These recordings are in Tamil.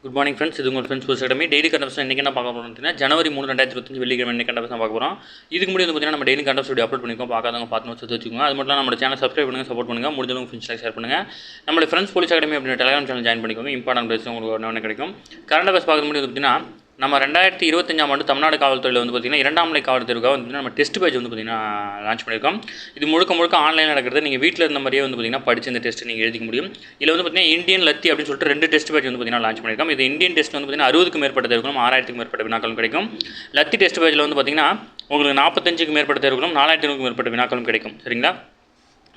Good morning friends. இது உங்கள் ஃப்ரெண்ட்ஸ் ஸ்போர்ட்ஸ் அகாடமி. டெய்லி கண்டப்ஸ் இன்றைக்கி என்ன பார்க்க போகிறோம் அப்படின்னா ஜனவரி 3 2025 வெள்ளிக்கிழமை என்ன கண்டப்ஸ் பார்க்க போகிறோம். இதுக்கு முன்னாடி வந்து பார்த்தீங்கன்னா நம்ம டெய்லி கண்டப்ஸ் வீடியோ அப்லோட் பண்ணிக்கோம். பார்க்காதவங்க பார்த்து வச்சு வச்சுக்கோங்க. அது மட்டும் நம்ம சேனல் சப்ஸ்கிரைப் பண்ணுங்கள், சப்போர்ட் பண்ணுங்கள். முடிஞ்சவங்க ஃப்ரெண்ட்ஸ்லாம் ஷேர் பண்ணுங்கள். நம்மளுடைய ஃப்ரெண்ட்ஸ் போலீஸ் அகாடமி அப்படின்ற டெலிகிராம் சேனல் ஜாயின் பண்ணிக்கோங்க. இம்பார்ட்டன்ட் பேஸ் உங்களுக்கு ஒன்று கிடைக்கும். கரண்ட் அஃபேர்ஸ் பார்க்க முடியாது பார்த்தீங்கன்னா நம்ம 2025ஆம் ஆண்டு தமிழ்நாடு காவல்துறையில் வந்து பார்த்திங்கன்னா 2ஆம் நிலை காவல்துறைக்காக வந்து நம்ம டெஸ்ட் பேஜ் வந்து பார்த்திங்கன்னா லான்ச் பண்ணியிருக்கோம். இது முழுக்க ஆன்லைனில் நடக்கிறது. நீங்கள் வீட்டில் இருந்த மாதிரியே வந்து பார்த்திங்கன்னா படித்து இந்த டெஸ்ட் நீங்கள் எழுதிக்க முடியும். இதில் வந்து பார்த்திங்கன்னா இந்தியன் லத்தி அப்படின்னு சொல்லிட்டு 2 டெஸ்ட் பேஜ் வந்து பார்த்திங்கன்னா லான்ச் பண்ணியிருக்கோம். இது இந்தியன் டெஸ்ட் வந்து பார்த்திங்கன்னா 60க்கும் மேற்பட்ட தேர்வுகளும் 6000க்கும் மேற்பட்ட வினாக்களும் கிடைக்கும். லத்தி டெஸ்ட் பேஜில் வந்து பார்த்திங்கன்னா உங்களுக்கு 45க்கும் மேற்பட்ட தேர்வுகளும் 4000க்கும் மேற்பட்ட வினாக்களும் கிடைக்கும். சரிங்களா?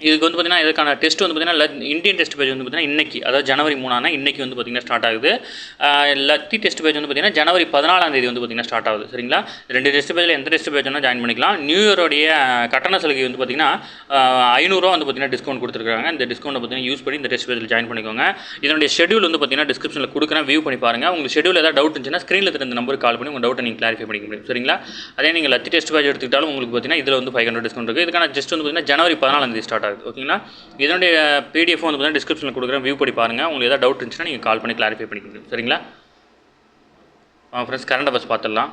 இதுக்கு வந்து பார்த்திங்கன்னா இதுக்கான டெஸ்ட் வந்து பார்த்திங்கன்னா இந்தியன் டெஸ்ட் பேஜ் வந்து பார்த்திங்கன்னா இன்றைக்கி, அதாவது ஜனவரி 3 இன்றைக்கி வந்து பார்த்திங்கன்னா ஸ்டார்ட் ஆகுது. லத்தி டெஸ்ட் பேஜ் வந்து பார்த்திங்கன்னா ஜனவரி 14 வந்து பார்த்திங்கன்னா ஸ்டார்ட் ஆகுது. சரிங்களா? 2 டெஸ்ட் பேஜில் எந்த டெஸ்ட் பேஜ் வேணால் ஜாயின் பண்ணிக்கலாம். நியூ இயரோடைய கட்டண சலுகை வந்து பார்த்திங்கன்னா 500 வந்து பார்த்திங்கன்னா டிஸ்கவுண்ட் கொடுத்துருக்காங்க. இந்த டிஸ்கவுண்ட்டை பார்த்திங்கன்னா யூஸ் பண்ணி இந்த டெஸ்ட் பேஜில் ஜாயின் பண்ணிக்கோங்க. இதனுடைய ஷெடியூல் வந்து பார்த்திங்கன்னா டிஸ்கிரிப்ஷனில் கொடுக்குறேன், வியூ பண்ணி பாருங்கள். உங்களுக்கு ஷெடியூல் ஏதாவது டவுட் இருந்துச்சுன்னா ஸ்க்ரீனில் தெரிந்த நம்பருக்கு கால் பண்ணி உங்கள் டவுட்டை நீங்கள் கிளாரிஃபை பண்ணிக்க முடியும். சரிங்களா? அதே நீங்கள் லத்தி டெஸ்ட் பேஜ் எடுத்துக்கிட்டாலும் உங்களுக்கு பார்த்திங்கன்னா இதில் வந்து 500 டிஸ்கவுண்ட் இருக்குது. இதுக்கான ஜஸ்ட் வந்து பார்த்திங்கன்னா ஜனவரி 14 ஸ்டார்ட் ஆகுது. ஓகேங்களா? இதனுடைய பிடிஎஃப் வந்து பார்த்தீங்கன்னா டிஸ்கிரிப்ஷனில் கொடுக்குறேன், வியூ பண்ணி பாருங்கள். உங்களுக்கு ஏதாவது டவுட் இருந்துச்சுன்னா நீங்கள் கால் பண்ணி கிளாரிஃபை பண்ணிக்க முடியும். சரிங்களா? ஃப்ரெண்ட்ஸ், கரண்ட் அஃபேர்ஸ் பார்த்துடலாம்.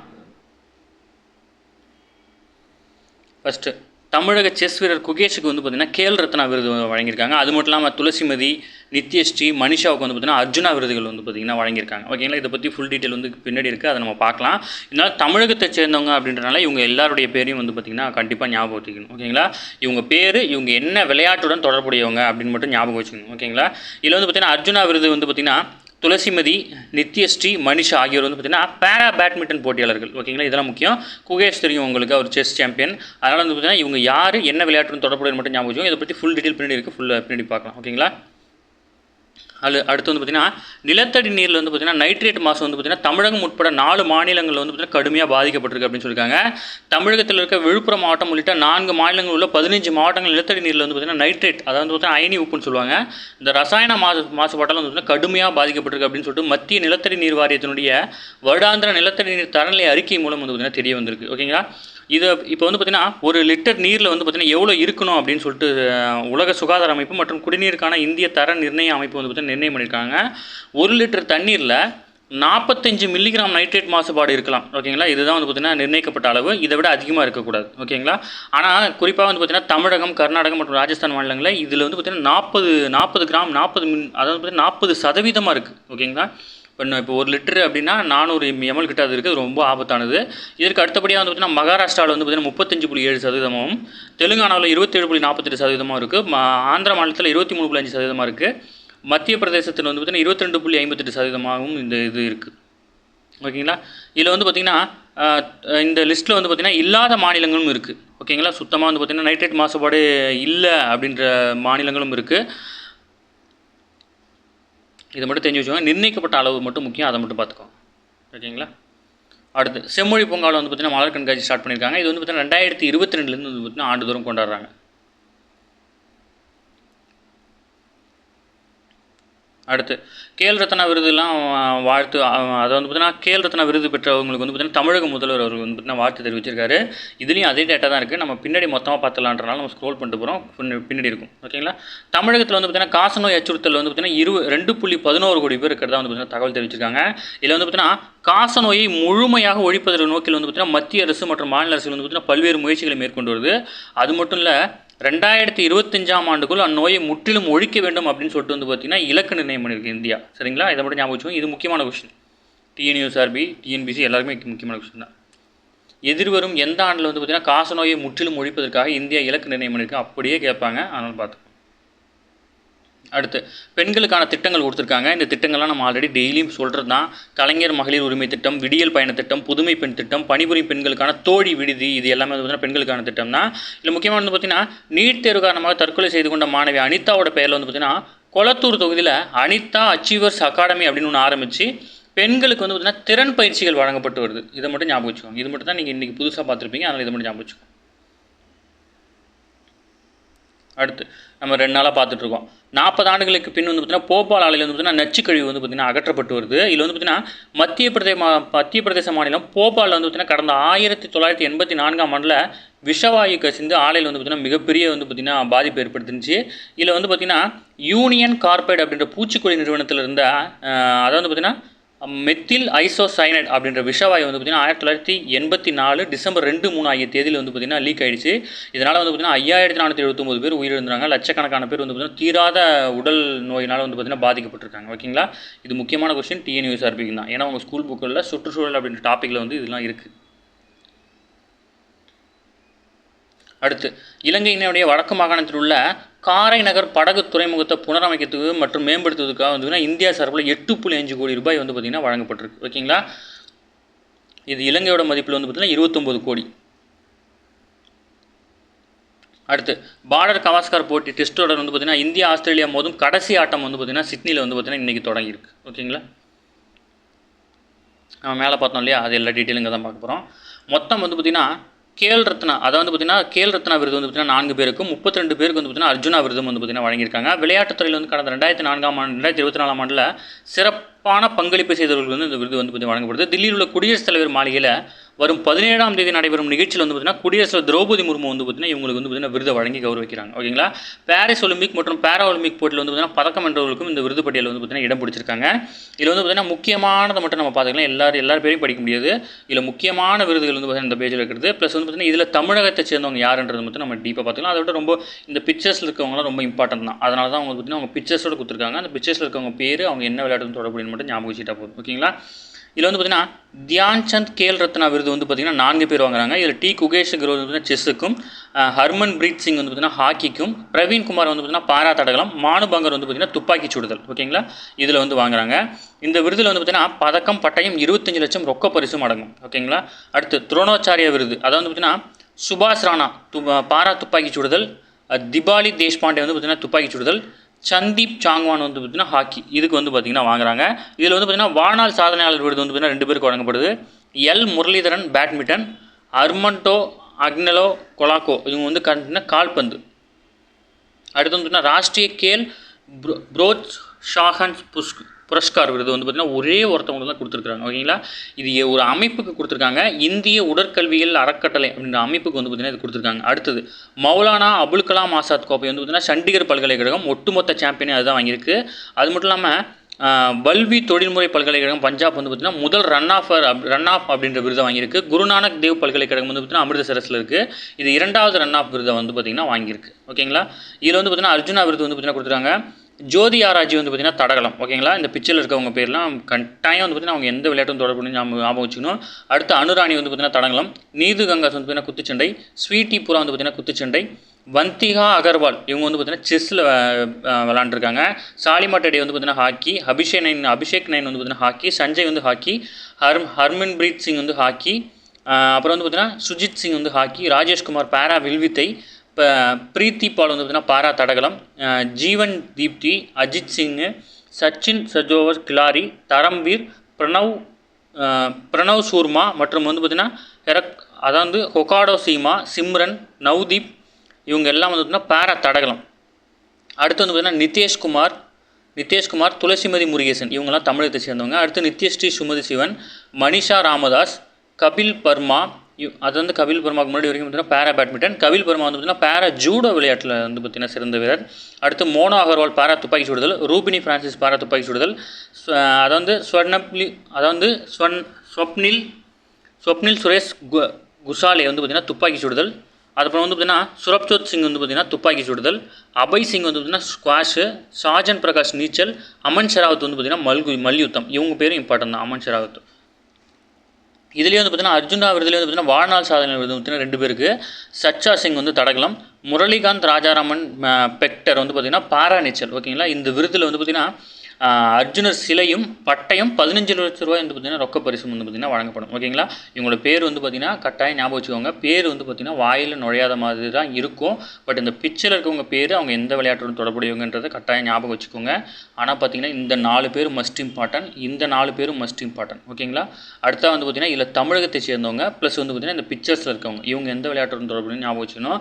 ஃபஸ்ட்டு தமிழக செஸ் வீரர் குகேஷுக்கு வந்து பார்த்திங்கன்னா கேல் ரத்னா விருது வழங்கியிருக்காங்க. அது மட்டும் இல்லாமல் துளசிமதி, நித்யஸ்ரீ, மனிஷாவுக்கு வந்து பார்த்திங்கன்னா அர்ஜுனா விருதுகள் வந்து பார்த்திங்கன்னா வழங்கியிருக்காங்க. ஓகேங்களா? இதை பற்றி ஃபுல் டீட்டெயில் வந்து பின்னாடி இருக்குது, அதை நம்ம பார்க்கலாம். இதனால் தமிழகத்தை சேர்ந்தவங்க அப்படின்றனால இவங்க எல்லாருடைய பேரையும் வந்து பார்த்திங்கன்னா கண்டிப்பாக ஞாபகம் வச்சுக்கணும். ஓகேங்களா? இவங்க பேர், இவங்க என்ன விளையாட்டுடன் தொடர்புடையவங்க அப்படின்னு மட்டும் ஞாபகம் வச்சுக்கணும். ஓகேங்களா? இதில் வந்து பார்த்திங்கன்னா அர்ஜுனா விருது வந்து பார்த்திங்கன்னா துளசிமதி, நித்யஸ்ரீ, மனிஷா ஆகியோர் வந்து பார்த்திங்கன்னா பேரா பேட்மிண்டன் போட்டியாளர்கள். ஓகேங்களா? இதெல்லாம் முக்கியம். குகேஷ் தெரியும் உங்களுக்கு, அவர் செஸ் சாம்பியன். அதனால் வந்து பார்த்திங்கன்னா இவங்க யார், என்ன விளையாட்டுன்னு தொடர்புடைய மட்டும் ஞாபகம் வச்சுக்கோங்க. இதை பற்றி ஃபுல் டீட்டெயில் பின்னாடி இருக்குது, ஃபுல்லாக பின்னாடி பார்க்கலாம். ஓகேங்களா? அடுத்து வந்து பார்த்திங்கன்னா நிலத்தடி நீரில் வந்து பார்த்திங்கன்னா நைட்ரேட் மாசு வந்து பார்த்திங்கன்னா தமிழகம் உட்பட 4 மாநிலங்களில் வந்து பார்த்திங்கன்னா கடுமையாக பாதிக்கப்பட்டிருக்கு அப்படின்னு சொல்லியிருக்காங்க. தமிழகத்தில் இருக்க விழுப்புரம் மாவட்டம் உள்ளிட்ட 4 மாநிலங்கள் உள்ள 15 மாவட்டங்கள் நிலத்தடி நீரில் வந்து பார்த்திங்கன்னா நைட்ரேட், அதாவது வந்து பார்த்திங்கன்னா அயனி உப்புன்னு சொல்லுவாங்க, இந்த ரசாயன மாசுபாட்டால் வந்து பார்த்திங்கன்னா கடுமையாக பாதிக்கப்பட்டிருக்கு அப்படின்னு சொல்லிட்டு மத்திய நிலத்தடி நீர் வாரியத்தினுடைய வருடாந்திர நிலத்தடி நீர் தரநிலை அறிக்கை மூலம் வந்து பார்த்திங்கன்னா தெரிய வந்திருக்கு. ஓகேங்களா? இது இப்போ வந்து பார்த்திங்கன்னா 1 லிட்டர் நீரில் வந்து பார்த்திங்கன்னா எவ்வளோ இருக்கணும் அப்படின்னு சொல்லிட்டு உலக சுகாதார அமைப்பு மற்றும் குடிநீருக்கான இந்திய தர நிர்ணய அமைப்பு வந்து பார்த்திங்கன்னா நிர்ணயம் பண்ணியிருக்காங்க. 1 லிட்டர் தண்ணீரில் 45 மில்லிகிராம் நைட்ரேட் மாசுபாடு இருக்கலாம். ஓகேங்களா? இதுதான் வந்து பார்த்திங்கன்னா நிர்ணயிக்கப்பட்ட அளவு. இதை விட அதிகமாக இருக்கக்கூடாது. ஓகேங்களா? ஆனால் குறிப்பாக வந்து பார்த்திங்கன்னா தமிழகம், கர்நாடகம் மற்றும் ராஜஸ்தான் மாநிலங்களில் இதில் வந்து பார்த்திங்கன்னா 40 கிராம், அதாவது பார்த்திங்கன்னா 40% இருக்குது. ஓகேங்களா? இப்போ 1 லிட்டரு அப்படின்னா 400 ml கிட்ட அது இருக்குது. ரொம்ப ஆபத்தானது. இதற்கு அடுத்தபடியாக வந்து பார்த்திங்கன்னா மகாராஷ்டிராவில் வந்து பார்த்திங்கன்னா 35.7%, தெலுங்கானாவில் 27.48% இருக்குது, ஆந்திர மாநிலத்தில் 23.5% இருக்குது, மத்திய பிரதேசத்தில் வந்து பார்த்திங்கன்னா 22.58% இந்த இது இருக்குது. ஓகேங்களா? இதில் வந்து பார்த்திங்கன்னா இந்த லிஸ்ட்டில் வந்து பார்த்திங்கன்னா இல்லாத மாநிலங்களும் இருக்குது. ஓகேங்களா? சுத்தமாக வந்து பார்த்திங்கன்னா நைட்ரேட் மாசுபாடு இல்லை அப்படின்ற மாநிலங்களும் இருக்குது. இதை மட்டும் தெரிஞ்சு வச்சுக்கோங்க. நிர்ணயிக்கப்பட்ட அளவு மட்டும் முக்கியம், அதை மட்டும் பார்த்துக்கோங்க. ஓகேங்களா? அடுத்து செம்மொழி பொங்கல் வந்து பார்த்திங்கன்னா மலர் கண்காட்சி ஸ்டார்ட் பண்ணியிருக்காங்க. இது வந்து பார்த்திங்கன்னா 2022 வந்து பார்த்திங்கன்னா ஆண்டுதோறும் கொண்டாடுறாங்க. அடுத்து கேல் ரத்னா விருதுலாம் வாழ்த்து, அதை வந்து பார்த்திங்கன்னா கேல் ரத்னா விருது பெற்றவங்களுக்கு வந்து பார்த்திங்கன்னா தமிழக முதல்வர் அவர்கள் வந்து பார்த்திங்கன்னா வாழ்த்து தெரிவிச்சிருக்காரு. இதுலேயும் அதே டேட்டா தான் இருக்குது. நம்ம பின்னாடி மொத்தமாக பார்த்துலான்றனால நம்ம ஸ்க்ரோல் பண்ணிட்டு போகிறோம், பின்னாடி இருக்கும். ஓகேங்களா? தமிழகத்தில் வந்து பார்த்திங்கன்னா காசநோய் அச்சுறுத்தல் வந்து பார்த்திங்கன்னா 2.11 கோடி பேர் இருக்கிறதா வந்து பார்த்திங்கன்னா தகவல் தெரிவிச்சிருக்காங்க. இதில் வந்து பார்த்திங்கன்னா காசநோயை முழுமையாக ஒழிப்பதற்கு நோக்கில் வந்து பார்த்திங்கன்னா மத்திய அரசு மற்றும் மாநில அரசுகள் வந்து பார்த்திங்கன்னா பல்வேறு முயற்சிகளை மேற்கொண்டு வருது. அது மட்டும் இல்லை, 2025ஆம் ஆண்டுக்குள் அந்நோயை முற்றிலும் ஒழிக்க வேண்டும் அப்படின்னு சொல்லிட்டு வந்து பார்த்திங்கன்னா இலக்கு நிர்ணயம் பண்ணியிருக்கு இந்தியா. சரிங்களா? இதை மட்டும் ஞாபகம் வச்சுக்கோங்க. இது முக்கியமான கொஸ்டின். டிஎன்யூஎஸ்ஆர்பி, டிஎன்பிசி எல்லாருமே முக்கியமான கொஸ்டின் தான். எதிர்வரும் எந்த ஆண்டில் வந்து பார்த்திங்கன்னா காசநோயை முற்றிலும் ஒழிப்பதற்காக இந்தியா இலக்கு நிர்ணயம் பண்ணியிருக்கு அப்படியே கேட்பாங்க, அதனால் பார்த்துக்கோங்க. அடுத்து பெண்களுக்கான திட்டங்கள் கொடுத்துருக்காங்க. இந்த திட்டங்கள்லாம் நம்ம ஆல்ரெடி டெய்லியும் சொல்கிறது தான். கலைஞர் மகளிர் உரிமை திட்டம், விடியல் பயண திட்டம், புதுமை பெண் திட்டம், பணிபுரியும் பெண்களுக்கான தோழி விடுதி, இது எல்லாமே வந்து பார்த்திங்கன்னா பெண்களுக்கான திட்டம் தான். இதில் முக்கியமாக வந்து பார்த்திங்கன்னா நீட் தேர்வு காரணமாக தற்கொலை செய்து கொண்ட மாணவி அனிதாவோட பெயரில் வந்து பார்த்திங்கன்னா கொளத்தூர் தொகுதியில் அனிதா அச்சீவர்ஸ் அகாடமி அப்படின்னு ஒன்று ஆரம்பித்து பெண்களுக்கு வந்து பார்த்திங்கன்னா திறன் பயிற்சிகள் வழங்கப்பட்டு வருது. இதை மட்டும் ஞாபகம் வச்சுக்கோங்க. இது மட்டும் தான் நீங்கள் இன்றைக்கி புதுசாக பார்த்துருப்பீங்க, அதனால் இதை மட்டும் ஞாபகம் வச்சுக்கோங்க. அடுத்து நம்ம 2 நாளாக பார்த்துட்ருக்கோம். 40 ஆண்டுகளுக்கு பின் வந்து பார்த்திங்கன்னா போபால் ஆலையில் வந்து பார்த்திங்கன்னா நச்சுக்கழிவு வந்து பார்த்திங்கன்னா அகற்றப்பட்டு வருது. இதில் வந்து பார்த்திங்கன்னா மத்திய பிரதேச மாநிலம் போபாலில் வந்து பார்த்திங்கன்னா கடந்த 1984ஆம் ஆண்டில் விஷவாயு கசிந்து ஆலையில் வந்து பார்த்திங்கன்னா மிகப்பெரிய வந்து பார்த்திங்கன்னா பாதிப்பு ஏற்படுத்துச்சு. இதில் வந்து பார்த்திங்கன்னா யூனியன் கார்பைட் அப்படின்ற பூச்சிக்கொல்லி நிறுவனத்தில் இருந்த, அதாவது வந்து பார்த்திங்கன்னா மெத்தில் ஐசோசைனைட் அப்படின்ற விஷவாயு வந்து பார்த்திங்கன்னா 1984 டிசம்பர் 2-3 ஆகிய தேதியில் வந்து பார்த்திங்கன்னா லீக் ஆகிடுச்சு. இதனால் வந்து பார்த்திங்கன்னா 5479 பேர் உயிரிழந்தாங்க. லட்சக்கணக்கான பேர் வந்து பார்த்திங்கன்னா தீராத உடல் நோயினால் வந்து பார்த்திங்கன்னா பாதிக்கப்பட்டிருக்காங்க. ஓகேங்களா, இது முக்கியமான கொஸ்டின் டிஎன்யூஎஸ்ஆர்பிக்கு தான். ஏன்னா உங்கள் ஸ்கூல் புக்கில் சுற்றுச்சூழல் அப்படின்ற டாப்பிக்கில் வந்து இதெல்லாம் இருக்குது. அடுத்து, இலங்கையினுடைய வடக்கு மாகாணத்தில் உள்ள காரை நகர் படகு துறைமுகத்தை புனரமைக்கிறதுக்கு மற்றும் மேம்படுத்துவதற்காக வந்து இந்தியா சார்பில் 8.5 கோடி ரூபாய் வந்து பார்த்திங்கன்னா வழங்கப்பட்டிருக்கு. ஓகேங்களா, இது இலங்கையோட மதிப்பில் வந்து பார்த்திங்கன்னா 29 கோடி. அடுத்து, பார்டர் கவாஸ்கர் போட்டி டெஸ்ட் தொடர் வந்து பார்த்திங்கன்னா இந்தியா ஆஸ்திரேலியா மோதும் கடைசி ஆட்டம் வந்து பார்த்திங்கன்னா சிட்னியில் வந்து பார்த்திங்கன்னா இன்றைக்கி தொடங்கியிருக்கு. ஓகேங்களா, நம்ம மேலே பார்த்தோம் இல்லையா, அது எல்லா டீட்டெயிலுங்க தான் பார்க்க போகிறோம். மொத்தம் வந்து பார்த்திங்கன்னா கேல் ரத்னா, அதாவது வந்து பார்த்திங்கன்னா கேல் ரத்னா விருது வந்து பார்த்திங்கன்னா 4 பேருக்கும் 32 பேருக்கு வந்து பார்த்திங்கன்னா அர்ஜுனா விருதும் வந்து பார்த்திங்கன்னா வழங்கியிருக்காங்க. விளையாட்டுத்துறையில் வந்து கடந்த 2024 ஆண்டில் சிறப்பான பங்களிப்பு செய்தவர்களுக்கு வந்து இந்த விருது வந்து பார்த்திங்கன்னா வழங்கப்படுது. தில்லியில் உள்ள குடியரசுத் தலைவர் மாளிகையில் வரும் 17ஆம் தேதி நடைபெறும் நிகழ்ச்சியில் வந்து பார்த்திங்கன்னா குடியரசு திரௌபதி முர்மு வந்து பார்த்திங்கன்னா இவங்களுக்கு வந்து பார்த்திங்கன்னா விருதை வழங்கி கௌரவிக்கிறாங்க. ஓகேங்களா, பாரிஸ் ஒலிம்பிக் மற்றும் பாரா ஒலிம்பிக் போட்டியில் வந்து பார்த்திங்கன்னா பதக்கம் வென்றவர்களுக்கும் இந்த விருது பட்டியலில் வந்து பார்த்திங்கன்னா இடம் பிடிச்சிருக்காங்க. இதில் வந்து பார்த்திங்கன்னா முக்கியமானதை மட்டும் நம்ம பார்த்துக்கலாம். எல்லார் பேரையும் படிக்க முடியாது. இதில் முக்கியமான விருதுகள் வந்து பார்த்திங்கன்னா இந்த பேஜில் இருக்கிறது. ப்ளஸ் வந்து பார்த்திங்கன்னா இதில் தமிழகத்தை சேர்ந்தவங்க யாருன்றது மட்டும் நம்ம டீப்பாக பார்த்துக்கலாம். அதை விட ரொம்ப இந்த பிக்சர்ஸில் இருக்கவங்களாம் ரொம்ப இம்பார்ட்டன்ட் தான். அதனால தான் அவங்க பார்த்திங்கன்னா அவங்க பிக்சர்ஸோடு கொடுத்துருக்காங்க. அந்த பிக்சர்ஸில் இருக்கவங்க பேர், அவங்க என்ன விளையாட்டு தொடர்புன்னு மட்டும் ஞாபகம் வச்சுட்டா போதும். ஓகேங்களா, இதில் வந்து பார்த்திங்கன்னா தியான் சந்த் கேல் ரத்னா விருது வந்து பார்த்திங்கன்னா 4 பேர் வாங்குறாங்க. இதில் டி குகேஷ் வந்து பார்த்திங்கன்னா செஸ்ஸுக்கும், ஹர்மன் பிரீத் சிங் வந்து பார்த்திங்கன்னா ஹாக்கிக்கும், பிரவீன் குமார் வந்து பார்த்திங்கன்னா பாரா தடகளம், மானு பங்கர் வந்து பார்த்திங்கன்னா துப்பாக்கி சுடுதல். ஓகேங்களா, இதில் வந்து வாங்குறாங்க. இந்த விருதில் வந்து பார்த்திங்கன்னா பதக்கம், பட்டயம், 25 லட்சம் ரொக்க பரிசும் அடங்கும். ஓகேங்களா, அடுத்து துரோணாச்சாரிய விருது, அதாவது வந்து பார்த்திங்கன்னா சுபாஷ் ராணா பாரா துப்பாக்கி சுடுதல், திபாலி தேஷ்பாண்டே வந்து பார்த்திங்கன்னா துப்பாக்கி சுடுதல், சந்தீப் சாங்வான் வந்து பார்த்திங்கன்னா ஹாக்கி, இதுக்கு வந்து பார்த்திங்கன்னா வாங்குறாங்க. இதில் வந்து பார்த்திங்கன்னா வாழ்நாள் சாதனையாளர் விருது வந்து பார்த்திங்கன்னா 2 பேருக்கு வழங்கப்படுது. எல் முரளிதரன் பேட்மிண்டன், அர்மண்டோ அக்னலோ கொலாக்கோ இவங்க வந்து கால்பந்து. அடுத்து வந்து பார்த்திங்கன்னா ராஷ்ட்ரிய கேல் ப்ரோத் ஷாஹன் புரஸ்கார் விருது வந்து பார்த்திங்கன்னா ஒரே ஒருத்தவங்க தான் கொடுத்துருக்காங்க. ஓகேங்களா, இது ஒரு அமைப்புக்கு கொடுத்துருக்காங்க. இந்திய உடற்கல்வியல் அறக்கட்டளை அப்படின்ற அமைப்புக்கு வந்து பார்த்திங்கன்னா இது கொடுத்துருக்காங்க. அடுத்தது மௌலானா அபுல் கலாம் ஆசாத் கோப்பை வந்து பார்த்திங்கன்னா சண்டிகர் பல்கலைக்கழகம் ஒட்டுமொத்த சாம்பியனே அதுதான் வாங்கியிருக்கு. அது மட்டும் இல்லாமல் பல்வி தொழில்முறை பல்கலைக்கழகம் பஞ்சாப் வந்து பார்த்திங்கன்னா முதல் ரன் ஆஃப் அப்படின்ற விருதை வாங்கியிருக்கு. குருநானக் தேவ் பல்கலைக்கழகம் வந்து பார்த்திங்கன்னா அமிர்தசரஸில் இருக்குது. இது 2வது ரன் ஆஃப் விருதை வந்து பார்த்திங்கன்னா வாங்கியிருக்கு. ஓகேங்களா, இதில் வந்து பார்த்திங்கன்னா அர்ஜுனா விருது வந்து பார்த்திங்கன்னா கொடுத்துருக்காங்க. ஜோதி ஆராய்ச்சி வந்து பார்த்திங்கன்னா தடகளம். ஓகேங்களா, இந்த பிக்சரில் இருக்கவங்க பேர்லாம் கட்டாயம் வந்து பார்த்திங்கன்னா அவங்க எந்த விளையாட்டும் தொடர்பு ஞாபகம் வச்சுக்கணும். அடுத்து அனுராணி வந்து பார்த்திங்கன்னா தடகளம், நீது கங்காஸ் வந்து பார்த்திங்கன்னா குத்துச்சண்டை, ஸ்வீட்டி புரா வந்து பார்த்திங்கன்னா குத்துச்சண்டை, வந்திகா அகர்வால் இவங்க வந்து பார்த்திங்கன்னா செஸ்ஸில் விளாண்டுருக்காங்க. சாலிமா டெடே வந்து பார்த்திங்கன்னா ஹாக்கி, அபிஷேக் நைன் வந்து பார்த்திங்கன்னா ஹாக்கி, சஞ்சய் வந்து ஹாக்கி, ஹர்மன் பிரீத் சிங் வந்து ஹாக்கி, அப்புறம் வந்து பார்த்திங்கன்னா சுஜித் சிங் வந்து ஹாக்கி, ராஜேஷ்குமார் பாரா வில்வித்தை, இப்போ பிரீத்தி பால் வந்து பார்த்திங்கன்னா பாரா தடகளம், ஜீவன் தீப்தி, அஜித் சிங்கு, சச்சின் சஜோவர் கிலாரி, தரம்வீர், பிரணவ் சூர்மா மற்றும் வந்து பார்த்திங்கன்னா அதாவது ஹொகாடோ சீமா, சிம்ரன், நவ்தீப் இவங்க எல்லாம் வந்து பார்த்திங்கன்னா பாரா தடகளம். அடுத்து வந்து பார்த்திங்கன்னா நிதேஷ்குமார், துளசிமதி முருகேசன் இவங்கெல்லாம் தமிழகத்தை சேர்ந்தவங்க. அடுத்து நித்யஸ்ரீ சுமதி சிவன், மனிஷா ராமதாஸ், கபில் பர்மா, அது வந்து கபில் பர்மாவுக்கு முன்னாடி வரைக்கும் பார்த்திங்கன்னா பாரா பேட்மிண்டன். கபில் பர்மா வந்து பார்த்திங்கன்னா பாரா ஜூடோ விளையாட்டில் வந்து பார்த்திங்கன்னா சிறந்த வீரர். அடுத்து மோனோ அகர்வால் பாரா துப்பாக்கி சுடுதல், ரூபினி ஃப்ரான்சிஸ் பாரா துப்பாக்கி சுடுதல், ஸ்வப்னில் சுரேஷ் குசாலே வந்து பார்த்திங்கன்னா துப்பாக்கி சுடுதல். அதுக்கப்புறம் வந்து பார்த்திங்கன்னா சுரப்ஜோத் சிங் வந்து பார்த்திங்கன்னா துப்பாக்கி சுடுதல், அபய் சிங் வந்து பார்த்திங்கன்னா ஸ்குவாஷு, ஷாஜன் பிரகாஷ் நீச்சல், அமன் ஷெராவத் வந்து பார்த்திங்கன்னா மல்யுத்தம். இவங்க பேரும் இம்பார்ட்டன் தான், அமன் ஷெராவத். இதுலேயே வந்து பார்த்திங்கன்னா அர்ஜுனா விருதுலேயே வந்து பார்த்திங்கன்னா வாழ்நாள் சாதனை விருது பார்த்திங்கன்னா 2 பேருக்கு. சச்சா சிங் வந்து தடகளம், முரளிகாந்த் ராஜாராமன் பெக்டர் வந்து பார்த்திங்கன்னா பாரா நீச்சல். ஓகேங்களா, இந்த விருதில் வந்து பார்த்திங்கன்னா அர்ஜுனர் சிலையும் பட்டயம் 15 லட்ச ரூபாய் வந்து பார்த்திங்கன்னா ரொக்க பரிசும் வந்து பார்த்திங்கன்னா வழங்கப்படும். ஓகேங்களா, இவங்களோட பேர் வந்து பார்த்திங்கன்னா கட்டாயம் ஞாபகம் வச்சுக்கோங்க. பேர் வந்து பார்த்திங்கன்னா வாயில் நுழையாத மாதிரி தான் இருக்கும். பட் இந்த பிக்சரில் இருக்கவங்க பேர் அவங்க எந்த விளையாட்டுடன் தொடர்புடையவங்கன்றதை கட்டாயம் ஞாபகம் வச்சுக்கோங்க. ஆனால் பார்த்திங்கன்னா இந்த 4 பேரும் மஸ்ட் இம்பார்ட்டன்ட். ஓகேங்களா, அடுத்தா வந்து பார்த்திங்கன்னா இதில் தமிழகத்தை சேர்ந்தவங்க ப்ளஸ் வந்து பார்த்திங்கன்னா இந்த பிக்சர்ஸில் இருக்கவங்க இவங்க எந்த விளையாட்டுடன் தொடர்புடையும் ஞாபகம் வச்சுக்கணும்.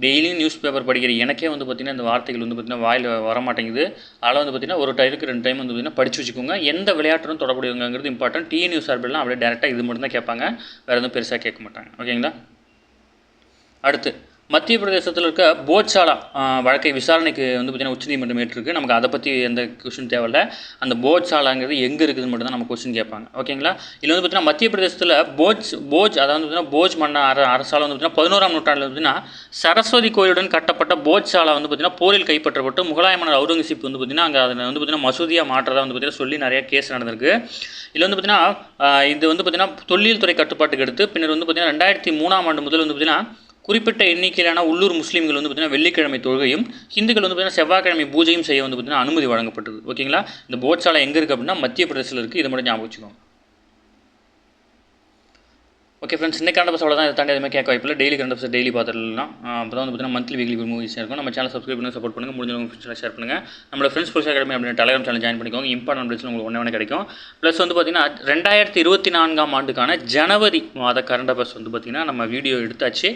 டெய்லியும் நியூஸ் பேப்பர் படிக்கிற எனக்கே வந்து பார்த்திங்கன்னா இந்த வார்த்தைகள் வந்து பார்த்திங்கன்னா வாயில் வரமாட்டேங்குது. அதனால் வந்து பார்த்திங்கன்னா ஒரு டைமுக்கு 2 டைம் வந்து பார்த்திங்கன்னா படித்து வச்சுக்கோங்க. எந்த விளையாட்டுடன் தொடர்புடையவங்கிறது இம்பார்ட்டன்ட். டிஎன்யூஎஸ்ஆர்பிலாம் அப்படியே டேரெக்டாக இது மட்டும் தான் கேட்பாங்க, வேறு எதுவும் பெருசாக கேட்க மாட்டாங்க. ஓகேங்களா, அடுத்து மத்திய பிரதேசத்தில் இருக்க போஜ்சாலா வழக்கை விசாரணைக்கு வந்து பார்த்திங்கன்னா உச்சநீதிமன்றம் ஏற்றிருக்கு. நமக்கு அதை பற்றி எந்த கொஸ்டின் தேவையில்ல. அந்த போஜ்சாலாங்கிறது எங்கே இருக்குதுன்னு மட்டும் தான் நம்ம கொஸ்டின் கேட்பாங்க. ஓகேங்களா? இதில் வந்து பார்த்திங்கன்னா மத்திய பிரதேசத்தில் போஜ் அதாவது பார்த்திங்கன்னா போஜ் மன்ன அரசால் வந்து பார்த்திங்கன்னா 11ஆம் நூற்றாண்டில் பார்த்திங்கன்னா சரஸ்வதி கோயிலுடன் கட்டப்பட்ட போஜ்சாலா வந்து பார்த்திங்கன்னா போரில் கைப்பற்றப்பட்டு முகலாய மன்னர் அவுரங்கசீப் வந்து பார்த்திங்கன்னா அங்கே அதை வந்து பார்த்திங்கன்னா மசூதியாக மாற்றதாக வந்து பார்த்திங்கன்னா சொல்லி நிறைய கேஸ் நடந்திருக்கு. இதில் வந்து பார்த்திங்கன்னா இது வந்து பார்த்திங்கன்னா தொல்லியல் துறை கட்டுப்பாட்டுக்கு எடுத்து பின்னர் வந்து பார்த்திங்கன்னா 2003ஆம் ஆண்டு முதல் வந்து பார்த்திங்கன்னா குறிப்பிட்ட எண்ணிக்கையிலான உள்ளூர் முஸ்லீம்கள் வந்து பார்த்திங்கன்னா வெள்ளிக்கிழமை தொழுகையும் ஹிந்துக்கள் வந்து பார்த்திங்கன்னா செவ்வாய்க்கிழமை பூஜையும் செய்ய வந்து பார்த்திங்கன்னா அனுமதி வழங்கப்பட்டது. ஓகேங்களா? இந்த போஜ்சாலா எங்கே இருக்குது அப்படின்னா மத்திய பிரதேசத்தில் இருக்குது. இதை மட்டும் ஞாபகம் வச்சுக்கோங்க. ஓகே ஃப்ரெண்ட்ஸ், இந்த கரண்ட் அஃபேர்ஸ் அவ்வளோதான். இதை தாண்டி எதுவுமே கேட்க வாய்ப்பில்லை. டெய்லி கரண்ட் அஃபேர்ஸ் டெய்லி பார்த்துடலாம். அப்போ தான் வந்து பார்த்தீங்கன்னா மந்த்லி வீக்லி மூவிஸ் இருக்கும். நம்ம சேனல் சப்ஸ்கிரைப் பண்ணி சப்போர்ட் பண்ணுங்கள். முடிஞ்சவங்க ஃப்ரெண்ட்ஸ்லாம் ஷேர் பண்ணுங்கள். நம்மளோட ஃப்ரெண்ட்ஸ் புதுசாக அகாடமி அப்படின்னு டெலிகிராம் சேனல் ஜாயின் பண்ணிக்கோங்க. இம்பார்ட்டன்ட் அப்டேட்ஸ் உங்களுக்கு ஒன்றே கிடைக்கும். ப்ளஸ் வந்து பார்த்தீங்கன்னா 2024ஆம் ஆண்டுக்கான ஜனவரி மாத கரண்ட் அஃபேர்ஸ் வந்து பார்த்திங்கன்னா நம்ம வீடியோ எடுத்தாச்சு.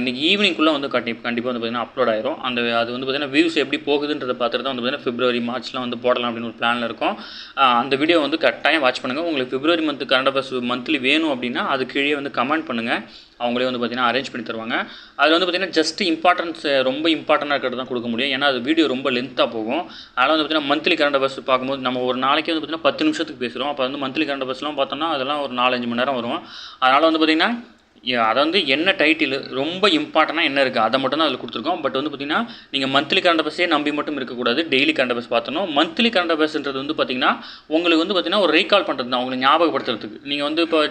இன்றைக்கி ஈவினிங்குள்ளே வந்து கண்டிப்பாக வந்து பார்த்திங்கன்னா அப்லோட் ஆயிரும். அது வந்து பார்த்திங்கன்னா வியூஸ் எப்படி போகுதுன்றதை பார்த்துட்டு தான் வந்து பார்த்திங்கன்னா பிப்ரவரி மார்ச்லாம் வந்து போடலாம் அப்படின்னு ஒரு பிளானில் இருக்கும். அந்த வீடியோ வந்து கட்டாயம் வாட்ச் பண்ணுங்கள். உங்களுக்கு பிப்ரவரி மந்த் கரண்ட் அஃபேர்ஸ் மந்த்லி வேணும் அப்படின்னா அது கீழே வந்து கமெண்ட் பண்ணுங்கள். அவங்களே வந்து பார்த்திங்கன்னா அரேஞ்ச் பண்ணி தருவாங்க. அது வந்து பார்த்திங்கன்னா ஜஸ்ட் இம்பார்ட்டன்ஸ் ரொம்ப இம்பார்ட்டண்டாக இருக்கிறது தான் கொடுக்க முடியும். ஏன்னா அது வீடியோ ரொம்ப லென்த்தாக போகும். அதனால் வந்து பார்த்திங்கன்னா மந்த்லி கரண்ட் அஃபேர்ஸ் பார்க்கும்போது நம்ம ஒரு நாளைக்கு வந்து பார்த்திங்கன்னா 10 நிமிஷத்துக்கு பேசுகிறோம். அப்போ வந்து மந்த்லி கரண்ட் அஃபேர்ஸ்லாம் பார்த்தோம்னா அதெல்லாம் ஒரு 4-5 மணி நேரம் வரும். அதனால் வந்து பார்த்திங்கன்னா அதை வந்து என்ன டைட்டில் ரொம்ப இம்பார்ட்டண்டாக என்ன இருக்குது அதை மட்டும் தான் அதில் கொடுத்துருக்கோம். பட் வந்து பார்த்திங்கன்னா நீங்கள் மந்த்லி கரண்ட் அஃபேர்ஸே நம்பி மட்டும் இருக்கக்கூடாது. டெய்லி கரண்ட் அஃபேர்ஸ் பார்த்தணும். மந்த்லி கரண்ட் அஃபேர்ஸ்ன்றது வந்து பார்த்திங்கன்னா உங்களுக்கு வந்து பார்த்திங்கன்னா ஒரு ரீகால் பண்ணுறது தான், உங்களுக்கு ஞாபகப்படுத்துறதுக்கு. நீங்கள் வந்து இப்போ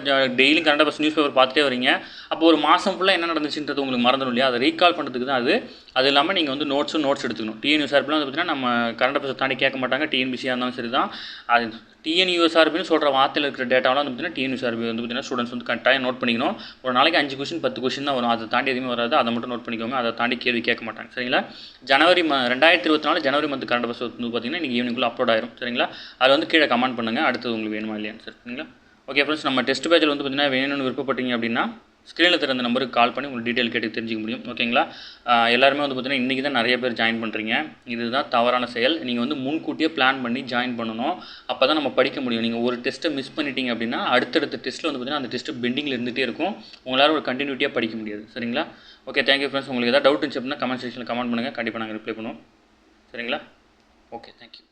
daily current affairs news paper பார்த்துட்டே வரீங்க. அப்போ ஒரு மாதம் ஃபுல்லாக என்ன நடந்துச்சுன்றது உங்களுக்கு மறந்துடும் இல்லையா? அதை ரீகால் பண்ணுறதுக்கு தான் அது. அது இல்லாமல் நீங்கள் வந்து நோட்ஸ் எடுத்துக்கணும். டிஎன்யூஎஸ்ஆர்பிலாம் வந்து பார்த்திங்கன்னா நம்ம கரண்ட் அஃபேர்ஸ் தாண்டி கேட்க மாட்டாங்க. டிஎன்பிசியாக இருந்தாலும் சரி தான். அது டிஎன்யூஎஸ்ஆர்பின்னு சொல்கிற வார்த்தையில் இருக்கிற டேட்டாவெலாம் வந்து பார்த்திங்கன்னா டிஎன்யூஎஸ்ஆர்பி வந்து பார்த்திங்கன்னா ஸ்டூடெண்ட்ஸ் வந்து கட்டாயம் நோட் பண்ணிக்கணும். ஒரு நாளைக்கு 5 கொஸ்டின் 10 கொஸ்டின் தான் வரும். அதை தாண்டி எதுவுமே வராது. அதை மட்டும் நோட் பண்ணிக்கோங்க. அதை தாண்டி கேள்வி கேட்க மாட்டாங்க. சரிங்களா? 2024 ஜனவரி மந்த் கரண்ட் அஃபேர்ஸ் வந்து பார்த்திங்கன்னா இன்றைக்கி ஈவினிங்குள்ளே அப்லோட் ஆயிரும். சரிங்களா? அதை வந்து கீழே கமெண்ட் பண்ணுங்கள். அடுத்தது உங்களுக்கு வேணுமா இல்லையான்னு. சரிங்களா? ஓகே ஃப்ரெண்ட்ஸ், நம்ம டெஸ்ட் பேஜில் வந்து பார்த்திங்கன்னா வேணும்னு விருப்பப்பட்டீங்க அப்படின்னா ஸ்க்ரீனில் திறந்த நம்பருக்கு கால் பண்ணி உங்களுக்கு டீட்டெயில் கேட்டு தெரிஞ்சிக்க முடியும். ஓகேங்களா? எல்லாருமே வந்து பார்த்திங்கன்னா இன்றைக்கி தான் நிறைய பேர் ஜாயின் பண்ணுறீங்க. இதுதான் தவறான செயல். நீங்கள் வந்து முன்கூட்டியே பிளான் பண்ணி ஜாயின் பண்ணணும். அப்போ தான் நம்ம படிக்க முடியும். நீங்கள் ஒரு டெஸ்ட்டை மிஸ் பண்ணிட்டீங்க அப்படின்னா அடுத்தடுத்த டெஸ்ட்டில் வந்து பார்த்திங்கன்னா அந்த டெஸ்ட்டு பெண்டிங்கில் இருந்துகிட்டே இருக்கும். உங்களால் ஒரு கண்டினியூட்டியாக படிக்க முடியாது. சரிங்களா? Okay, thank you friends. உங்களுக்கு ஏதாவது டவுட் இருந்துச்சு அப்படின்னா கமெண்ட் செக்ஷனில் கமெண்ட் பண்ணுங்கள். கண்டிப்பாக நாங்கள் ரிப்ளை பண்ணுவோம். சரிங்களா? Okay, thank you.